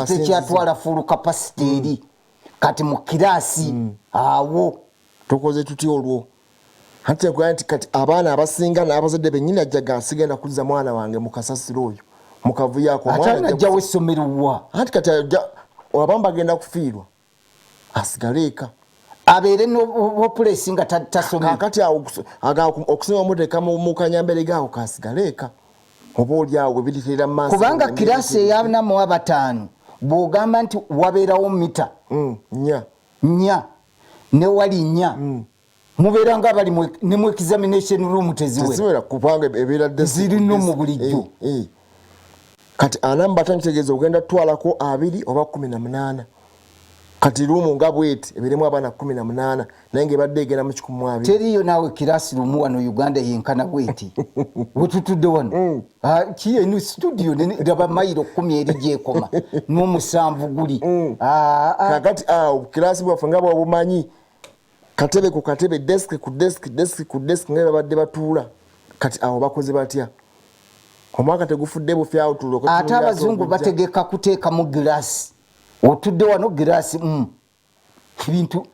tekyatwala full capacity eri kati mu kirasi awo tukoze tuti olwo ate nti kati abaana abasinga n'abazadde bennyini ajjaga nsigenda kuzza mwana wange mu kasasiro oyo mu kavuyaako atanajjawo essomero wa anti kati abamu bagenda kufiirwa asigale eka abeere n'opulesi nga tasomera kati okusinga omuteeka mu kanyambere gaako kasigale eka oba oli awo bwe biriterera mu maaso kubanga kirasi eyanamu 5 bw'ogamba nti wabeerawo mita 4 ne wali 4 mubeera nga bali ne mu examination room teziwera kubanga ebeera zirino mu bulijjo kati anamba tanitegeeza ogenda tutwalako 2 oba 18 kati rumu nga bweti ebiremu abaana 18 naye ng'ebadde egenda mu 12 teriyo naawe kirasi rumu wano Uganda yenkana bweti wetutudde wano kiyenu studio raba mayiro 10 eri gyekoma n'omusanvu guli kakati kirasi bwaffe nga bwabumanyi katebe ku katebe desk ku desk nga babadde batuula kati awo bakoze batya omwaka tegufudde bufyawo tulo ate abazungu bategeka kuteeka mu girasi otudde wano girasi ebintu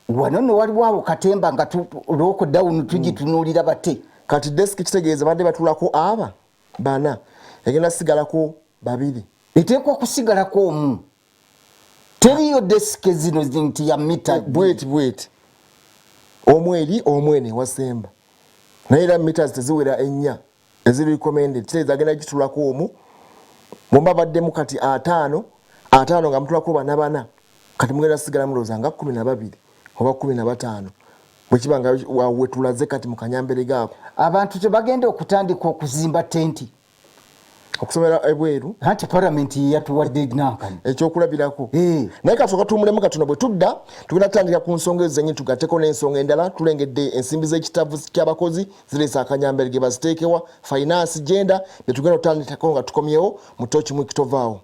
wano no waliwo katemba nga lockdown tugitunuulira bate kati desk kitegeeza badde batuulako bana egenda sigalako 2 eteekwa kusigalako omu teriyo desk zino nti ya mita bweti omweri omwene wasemba naye era meters teziwera 4 eziri recommended kitegeeza agenda gitulako omu bomba baddemu kati 5 nga mutulako bana kati mugenda sigala mulooza nga 12 oba 15 bwekiba nga wetulaze kati mu kanyambere gaako abantu tebagenda okutandika okuzimba tenti okusomera ebweru anti parliament yatuwadde nankani ekyokulabirako naye kasooka tuwummulemu katono bwe tudda tugenda tutandika ku nsonga ezo zennyini tugatteko n'ensonga endala tulengedde ensimbi z'ekitavu ky'abakozi zireesa akanyambere ge baziteekewa finance genda bye tugenda tutandikako nga tukomyewo mu tochi mu kitovaawo